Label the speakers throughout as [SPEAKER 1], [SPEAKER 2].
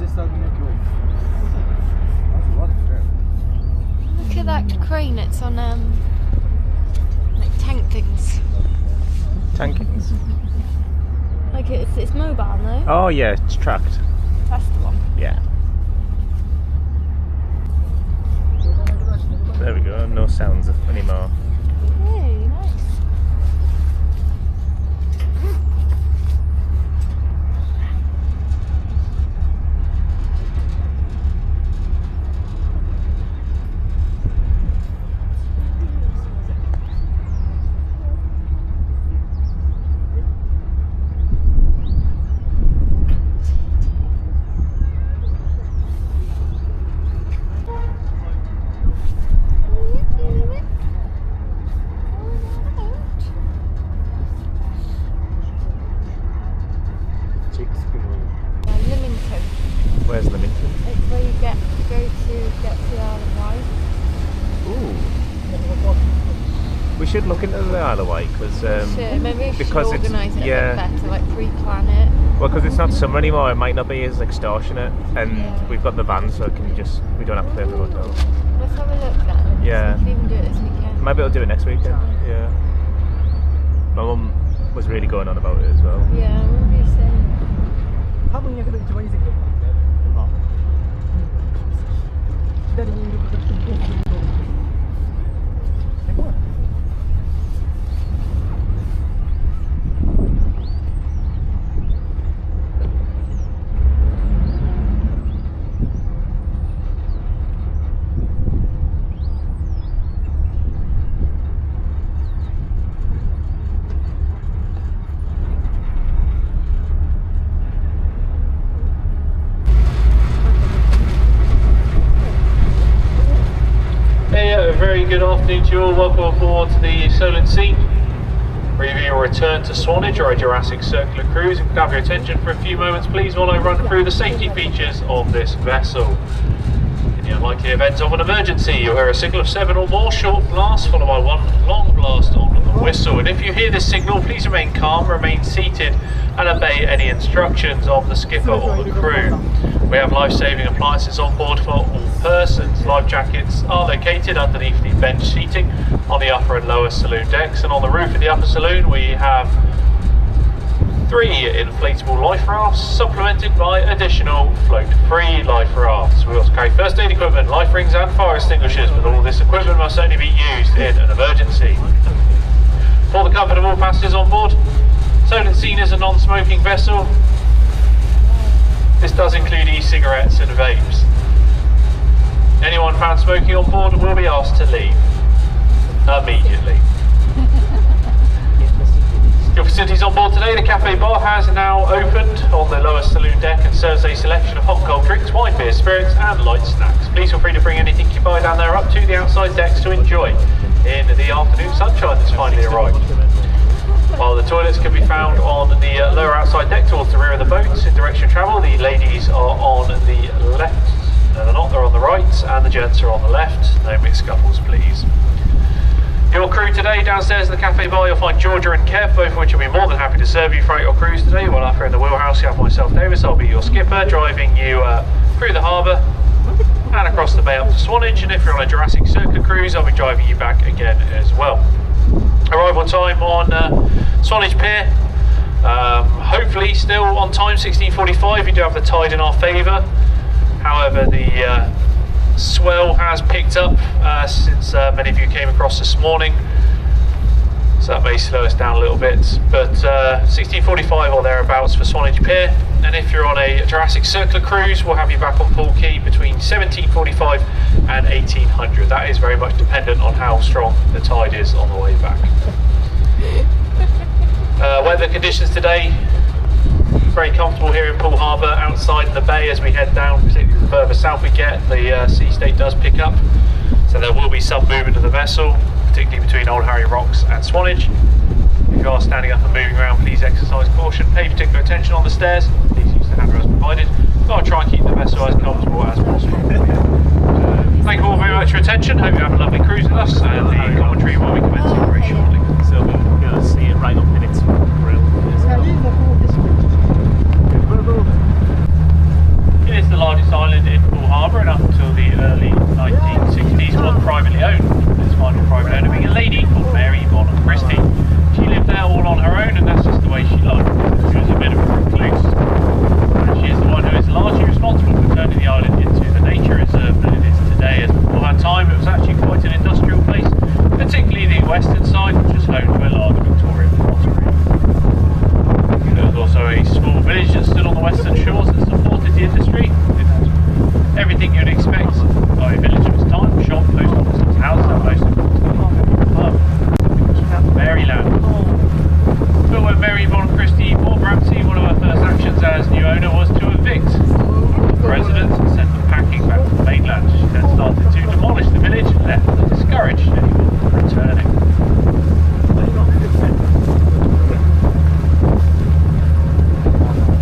[SPEAKER 1] Look at that crane, it's on like tank things.
[SPEAKER 2] Tankings.
[SPEAKER 1] Like it's mobile, no?
[SPEAKER 2] Oh yeah, it's tracked.
[SPEAKER 1] That's the one.
[SPEAKER 2] Yeah. There we go, no sounds anymore.
[SPEAKER 1] Hey, nice.
[SPEAKER 2] Where's Leamington?
[SPEAKER 1] It's where you go to get to the Isle of Wight.
[SPEAKER 2] Ooh. We should look into the Isle of Wight
[SPEAKER 1] Maybe we should
[SPEAKER 2] because
[SPEAKER 1] organise it
[SPEAKER 2] yeah.
[SPEAKER 1] a bit better, like pre-plan it.
[SPEAKER 2] Well, because it's not summer anymore, it might not be as extortionate, and we've got the van, so we don't have to pay for the hotel.
[SPEAKER 1] Let's have a look then.
[SPEAKER 2] Yeah.
[SPEAKER 1] So we can even do it this weekend.
[SPEAKER 2] Maybe I'll do it next weekend. Yeah. My mum was really going on about it as well.
[SPEAKER 1] Yeah, I remember you saying.
[SPEAKER 3] Very good afternoon to you all. Welcome aboard the Solent Sea. Preview your return to Swanage or a Jurassic Circular Cruise. And have your attention for a few moments, please, while I run through the safety features of this vessel. In the unlikely event of an emergency, you'll hear a signal of 7 or more short blasts, followed by 1 long blast on the whistle. And if you hear this signal, please remain calm, remain seated, and obey any instructions of the skipper or the crew. We have life-saving appliances on board for all persons. Life jackets are located underneath the bench seating on the upper and lower saloon decks, and on the roof of the upper saloon we have 3 inflatable life rafts supplemented by additional float-free life rafts. We also carry first aid equipment, life rings and fire extinguishers, but all this equipment must only be used in an emergency. For the comfort of all passengers on board, Solent Sea is a non-smoking vessel. This does include e-cigarettes and vapes. Anyone found smoking on board will be asked to leave immediately. Your facilities on board today, the cafe bar has now opened on the lower saloon deck and serves a selection of hot and cold drinks, wine, beer, spirits and light snacks. Please feel free to bring anything you buy down there up to the outside decks to enjoy in the afternoon sunshine that's finally arrived. While the toilets can be found on the lower outside deck towards the rear of the boat in direction of travel, the ladies are on the left, no they're not, they're on the right, and the gents are on the left. No mixed couples please. Your crew today, downstairs in the cafe bar you'll find Georgia and Kev, both of which will be more than happy to serve you throughout your cruise today. While up here in the wheelhouse you have myself, Davis, I'll be your skipper, driving you through the harbour and across the bay up to Swanage, and if you're on a Jurassic Circular Cruise I'll be driving you back again as well. Arrival time on Swanage Pier, hopefully still on time, 16:45. We do have the tide in our favour. However, the swell has picked up since many of you came across this morning, so that may slow us down a little bit, but 16:45 or thereabouts for Swanage Pier. And if you're on a Jurassic Circular Cruise, we'll have you back on Poole Quay between 17:45 and 1800. That is very much dependent on how strong the tide is on the way back. Weather conditions today, very comfortable here in Poole Harbour. Outside in the bay as we head down, particularly the further south we get, the sea state does pick up, so there will be some movement of the vessel, particularly between Old Harry Rocks and Swanage. If you are standing up and moving around, please exercise caution, pay particular attention on the stairs, please use the handrails provided. I'll try and keep the vessel as comfortable as possible. Thank you all very much for your attention, hope you have a lovely cruise with us, and the commentary will be commencing very shortly.
[SPEAKER 2] So we're going to see it right up in its grill.
[SPEAKER 3] Here's the western shores that supported the industry. It had everything you'd expect by a village of its time: shop, post offices, houses, and most importantly, a pub. It was Maryland. But when Mary Von Christie bought Ramsey, one of her first actions as new owner was to evict the residents and send them packing back to the mainland. She then started to demolish the village and left to discourage anyone from returning.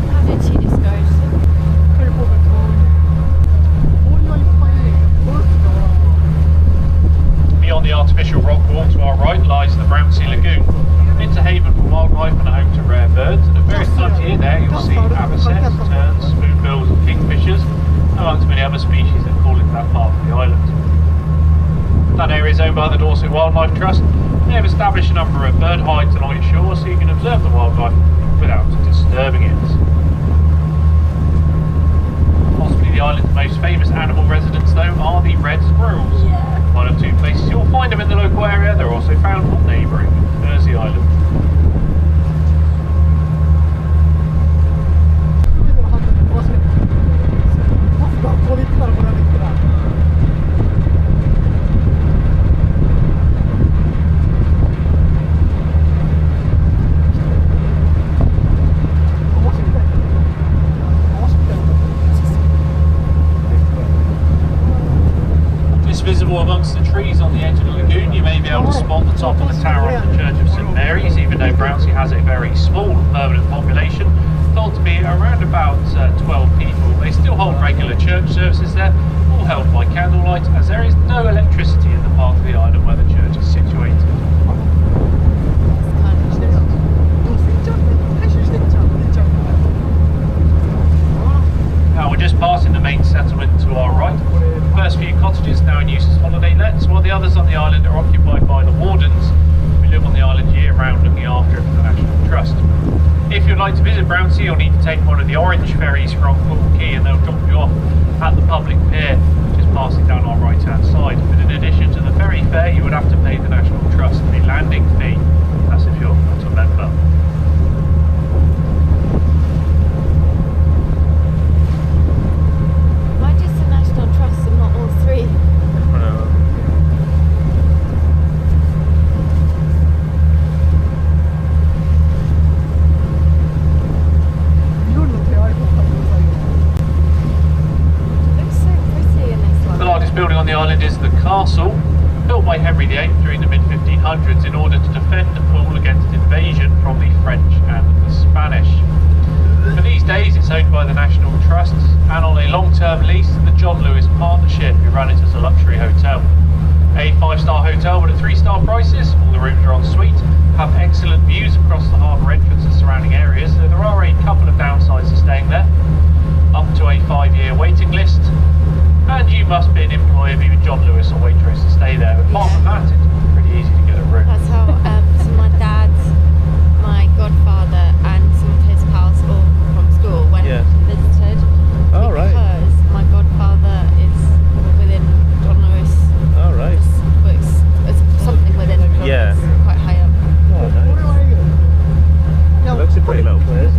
[SPEAKER 1] How did she discourage them?
[SPEAKER 3] Beyond the artificial rock wall to our right lies the Brownsea Lagoon. It's a haven for wildlife and a home to rare birds, and at various times of year there you'll see avocets, terns, spoonbills and kingfishers, amongst many other species that fall into that part of the island. That area is owned by the Dorset Wildlife Trust. They have established a number of bird hides along its shore so you can observe the wildlife without disturbing it. Possibly the island's most famous animal residents though are the red squirrels. One of two places you'll find them in the local area. They're also found on neighbouring Mersey Island. Visible amongst the trees on the edge of the lagoon, you may be able to spot the top of the tower of the Church of St Mary's, even though Brownsea has a very small permanent population, thought to be around about 12 people. They still hold regular church services there, all held by candlelight, as there is no electricity in the part of the island where the church is situated. Now we're just passing the main settlement to our right. The first few cottages now in use as holiday lets, while the others on the island are occupied by the wardens, who live on the island year round looking after it for the National Trust. If you'd like to visit Brownsea, you'll need to take one of the orange ferries from Poole Quay and they'll drop you off at the public pier, just passing down our right hand side. But in addition to the ferry fare, you would have to pay the National Trust a landing fee. That's if you're not a member. Building on the island is the castle, built by Henry VIII during the mid-1500s in order to defend Poole against invasion from the French and the Spanish. For these days it's owned by the National Trust and on a long-term lease to the John Lewis Partnership, who run it as a luxury hotel. A 5-star hotel but at 3-star prices. All the rooms are en suite, have excellent views across the harbour entrance and surrounding areas, so there are a couple of downsides to staying there. Up to a 5-year waiting list. And you must be an employee of either John Lewis or Waitrose to stay there. But apart from that, it's pretty easy to get a room.
[SPEAKER 1] That's how so my dad, my godfather and some of his pals all from school went and visited.
[SPEAKER 2] Oh, right.
[SPEAKER 1] Because my godfather is within John Lewis.
[SPEAKER 2] Oh, right.
[SPEAKER 1] Works as something within John
[SPEAKER 2] Yeah.
[SPEAKER 1] Lewis, quite high up.
[SPEAKER 2] Oh, nice. It looks a pretty little place.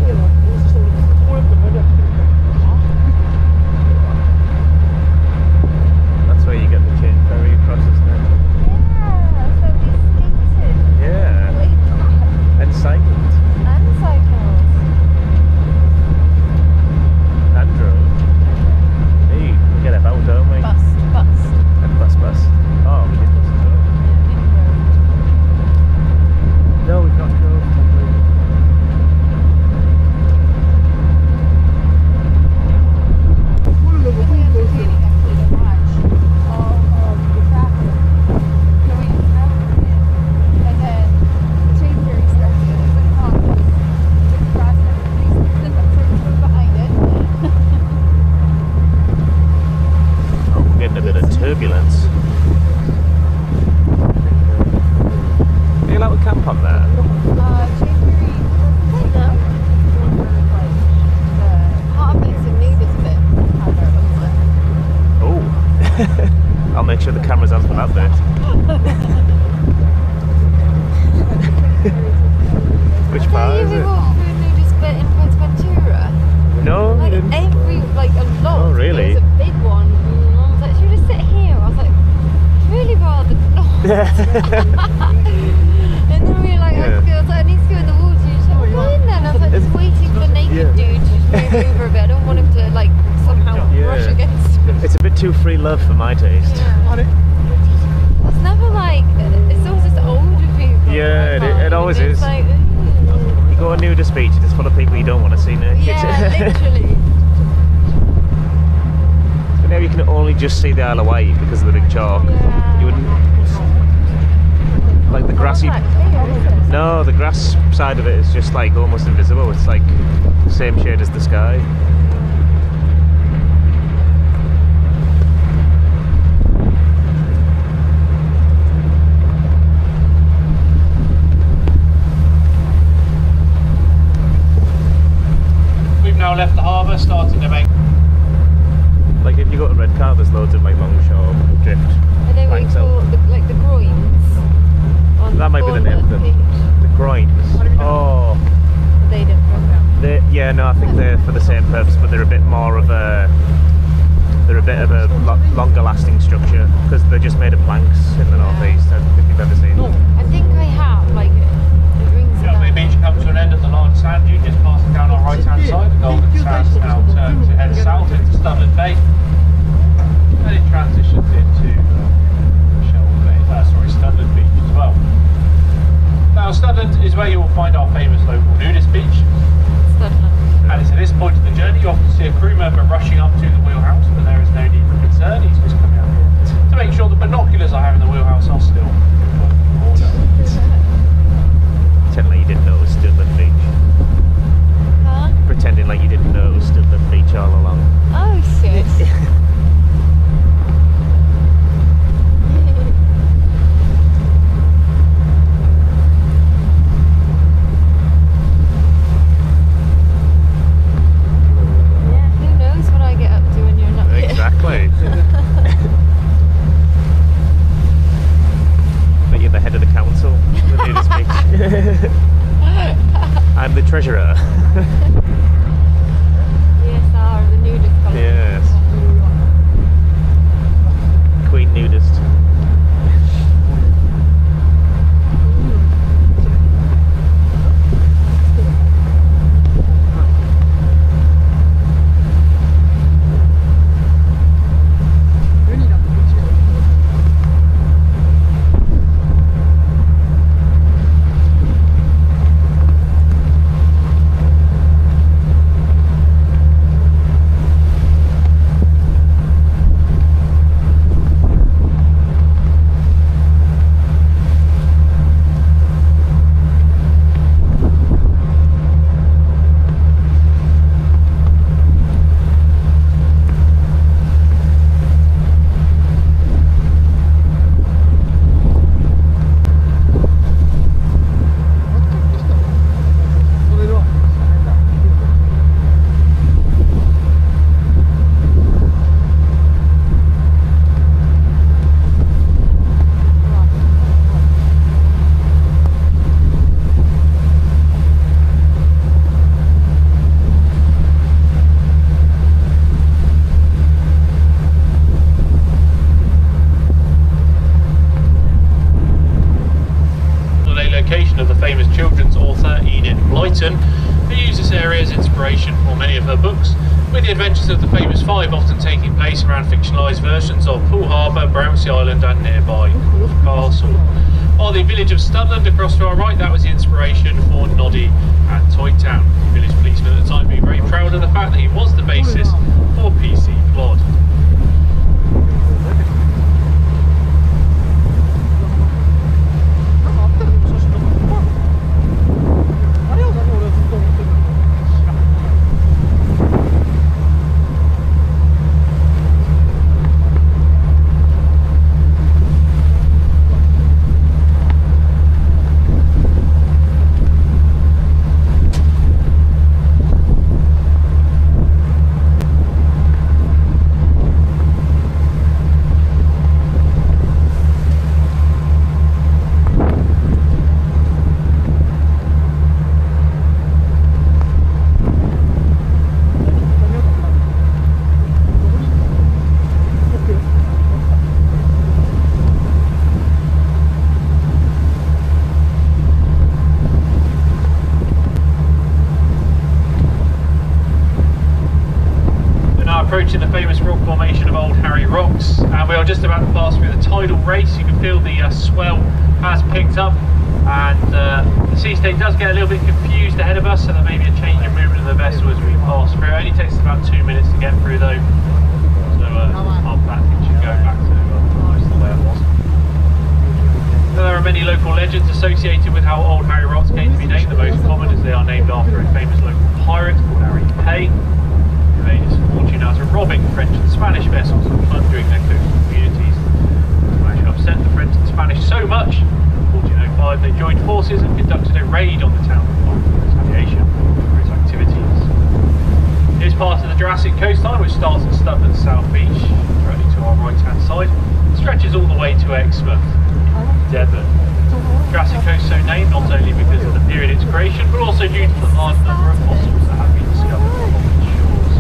[SPEAKER 2] Where you get the chain ferry across, isn't it?
[SPEAKER 1] Yeah, so we skated.
[SPEAKER 2] Yeah. And cycled.
[SPEAKER 1] And cycled.
[SPEAKER 2] And drove. Hey, we get a boat, don't we?
[SPEAKER 1] Bus.
[SPEAKER 2] And bus. Oh, we did bus as well. No, we've not drove. Turbulence. Are you allowed to camp on there? Oh, I'll make sure the camera's on for that bit. Which part is it?
[SPEAKER 1] The nudist bit in Ventura?
[SPEAKER 2] No,
[SPEAKER 1] And then we were like, I was like, I need to go in the water. She's like, go in there. And I was like, just waiting for the naked dude to just move over a bit. I don't want him to like somehow brush against me.
[SPEAKER 2] It's a bit too free love for my taste.
[SPEAKER 1] Yeah. It's never like, it's always just older people.
[SPEAKER 2] Yeah, it always is.
[SPEAKER 1] Like,
[SPEAKER 2] you go on nudist beach, it's full of people you don't want to see naked.
[SPEAKER 1] yeah, literally.
[SPEAKER 2] But now you can only just see the Isle of Wight because of the big chalk.
[SPEAKER 1] Yeah.
[SPEAKER 2] You wouldn't, like the grassy. No, the grass side of it is just like almost invisible. It's like the same shade as the sky.
[SPEAKER 3] We've now left the harbour, starting to make.
[SPEAKER 2] Like if you go to Redcar, there's loads of like longshore drift.
[SPEAKER 1] Are they what you
[SPEAKER 2] planks out.
[SPEAKER 1] call like the groins? On
[SPEAKER 2] That might be the name of them. The groins. Oh.
[SPEAKER 1] Are they different?
[SPEAKER 2] Yeah, no, I think they're for the same purpose, but they're a bit more of a. They're a bit of a longer lasting structure because they're just made of planks in the northeast. I don't think you've ever seen them.
[SPEAKER 1] I think I have, like, it rings a
[SPEAKER 3] The beach comes to an end at the large sand dune, just passing down our right hand side. The golden sands now turn to head south into Studland Bay. And it transitions into Studland Beach as well. Now Studland is where you will find our famous local nudist beach.
[SPEAKER 1] Studland.
[SPEAKER 3] And it's at this point of the journey you often see a crew member rushing up to the wheelhouse, but there is no need for concern. He's just coming out here to make sure the binoculars I have in the wheelhouse are still in working order.
[SPEAKER 2] Pretend like you didn't know it was Studland Beach.
[SPEAKER 1] Huh?
[SPEAKER 2] Pretending like you didn't know it was Studland Beach all along.
[SPEAKER 1] Oh, shit.
[SPEAKER 2] Exactly. But you're the head of the council, the nudist beach. I'm the treasurer.
[SPEAKER 1] ESR, the nudist colony.
[SPEAKER 2] Yes. Queen nudist.
[SPEAKER 3] Of the famous children's author Enid Blyton, who used this area as inspiration for many of her books, with the adventures of the famous five often taking place around fictionalised versions of Poole Harbour, Brownsea Island and nearby Corfe Castle. While the village of Studland across to our right, that was the inspiration for Noddy and Toy Town. The village policeman at the time being very proud of the fact that he was the basis for PC Plod. approaching the famous rock formation of Old Harry Rocks, and we are just about to pass through the tidal race. You can feel the swell has picked up, and the sea state does get a little bit confused ahead of us, so there may be a change in movement of the vessel as we pass through. It only takes about 2 minutes to get through though, so after that things should go back to just the way it was. Now, there are many local legends associated with how Old Harry Rocks came to be named. The most common is they are named after a famous local pirate called Harry Pay, who made his fortune out of robbing French and Spanish vessels and plundering their coastal communities. Which upset the French and Spanish so much, in 1405 they joined forces and conducted a raid on the town of retaliation for its activities. Here's part of the Jurassic coastline, which starts at Studland's South Beach, directly to our right hand side, and stretches all the way to Exmouth, Devon. Jurassic Coast so named not only because of the period of its creation, but also due to the large number of fossils that have been discovered along its shores.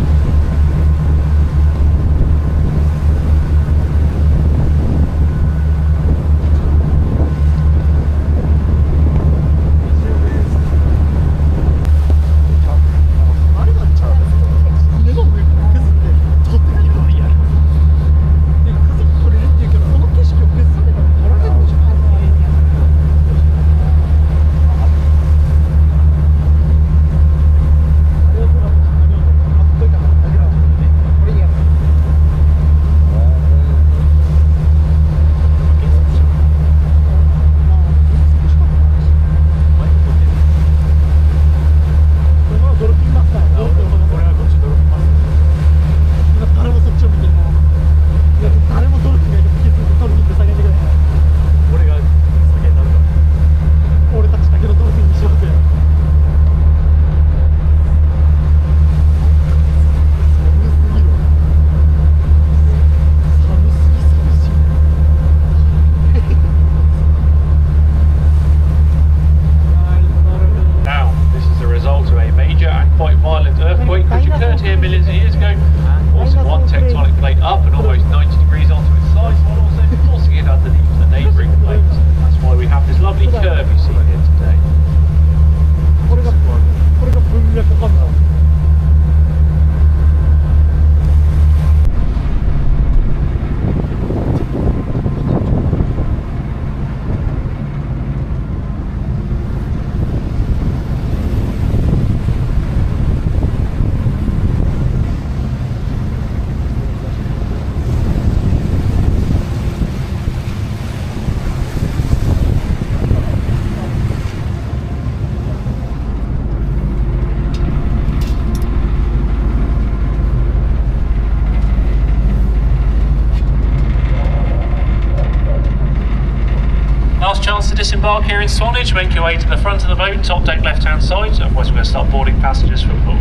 [SPEAKER 3] Disembark here in Swanage, make your way to the front of the boat, top deck left hand side, otherwise we're going to start boarding passengers from pool.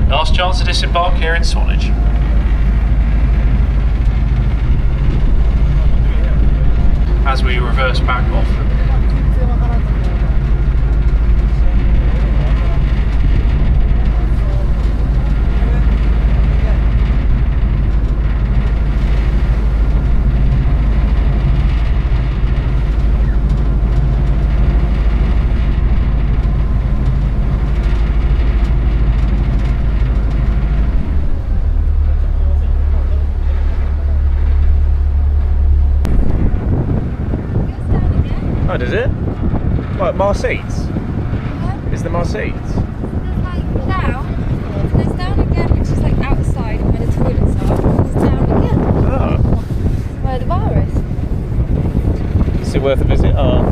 [SPEAKER 3] Last chance to disembark here in Swanage. As we reverse back off.
[SPEAKER 2] Oh, does it? What, more seats?
[SPEAKER 1] Yeah.
[SPEAKER 2] Is there more seats?
[SPEAKER 1] There's like down, and there's down again, which is like outside where the toilets are. There's down again.
[SPEAKER 2] Oh.
[SPEAKER 1] Where the bar is.
[SPEAKER 2] Is it worth a visit? Or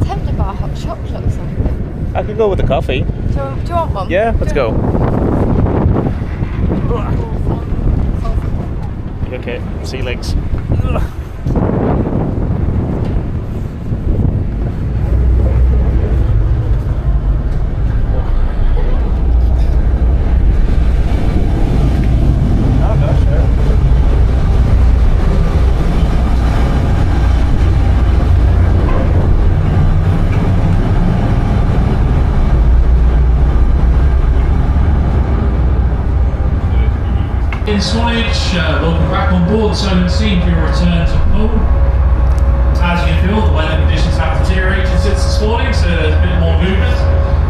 [SPEAKER 1] Tender bar, hot chocolate or something.
[SPEAKER 2] I could go with a coffee.
[SPEAKER 1] Do you want one?
[SPEAKER 2] Yeah, let's go. Okay, sea legs.
[SPEAKER 3] In Swanage, welcome back on board the Solent Sea for your return to pool. As you can feel, the weather conditions have deteriorated since this morning, so there's a bit more movement.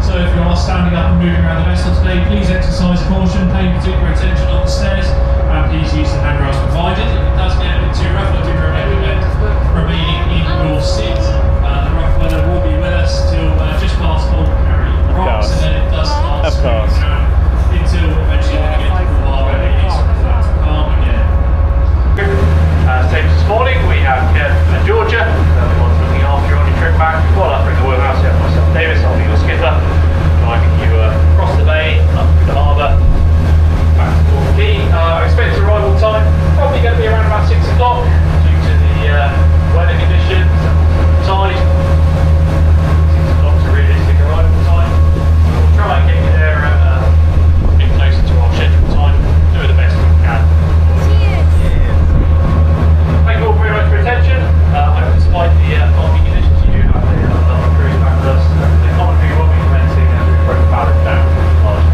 [SPEAKER 3] So if you are standing up and moving around the vessel today, please exercise caution, pay particular attention on the stairs, and Please use the handrails provided. If it does get a bit too rough, I do recommend remaining in your seat. The rough weather will be with us till just past Old Carry Rocks, and then it does start smoothing down until eventually we get to the bar where it is calm again. Same as this morning, we have Kev and Georgia, the ones looking after you on your trip back. While up in the wheelhouse, you have myself, Davis, I'll be your skipper, driving you across the bay, up through the harbour, back to Torquay. Expected arrival time, probably going to be around about 6 o'clock, due to the weather conditions and tide. 6 o'clock's a realistic arrival time. We'll try and get you there a bit closer to our scheduled time, do it the best we can. Thank you all very much for your attention. I hope despite the market conditions you have the cruise back with us, the commentary will be commencing as we approach Ballard down large.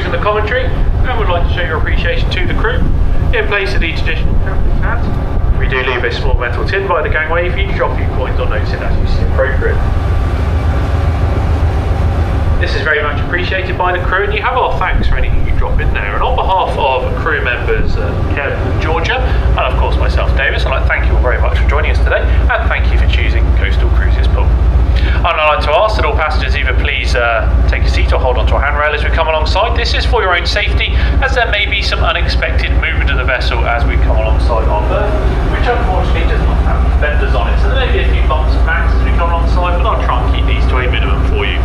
[SPEAKER 3] from the commentary and would like to show your appreciation to the crew, in place of the traditional captain's hat, we do leave a small metal tin by the gangway for you to drop a few coins or notes in as you see appropriate. This is very much appreciated by the crew, and you have our thanks for anything you drop in there. And on behalf of crew members Kev and Georgia, and of course myself, Davis, I'd like to thank you all very much for joining us today, and thank you for choosing Coastal Cruises Pool. And I'd like to ask that all passengers either please take a seat or hold onto a handrail as we come alongside. This is for your own safety, as there may be some unexpected movement of the vessel as we come alongside our berth, which unfortunately does not have fenders on it. So there may be a few bumps and banks as we come alongside, but I'll try and keep these to a minimum for you.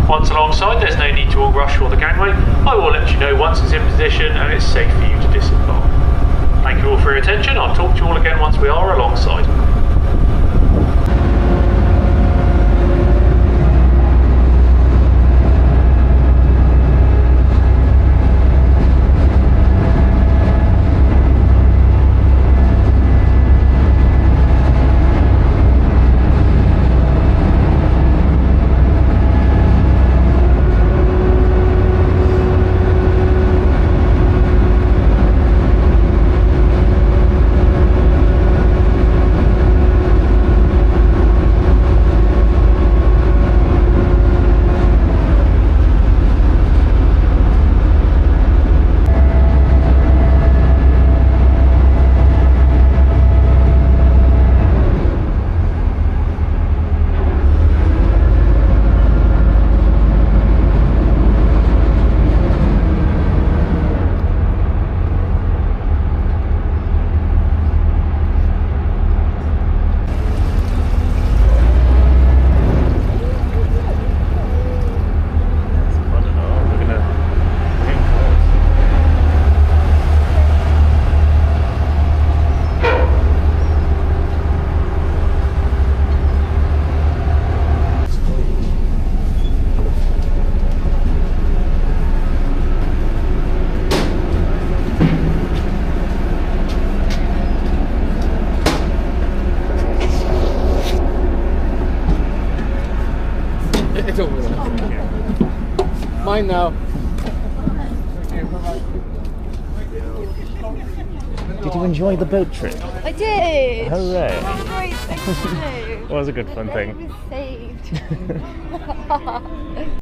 [SPEAKER 3] Once alongside, there's no need to all rush for the gangway. I will let you know once it's in position and it's safe for you to disembark. Thank you all for your attention. I'll talk to you all again once we are alongside.
[SPEAKER 4] It's over there. Mine now.
[SPEAKER 2] Did you enjoy the boat trip?
[SPEAKER 1] I did.
[SPEAKER 2] Hooray.
[SPEAKER 1] That was great. Thank you.
[SPEAKER 2] It was a good fun thing.
[SPEAKER 1] I was saved.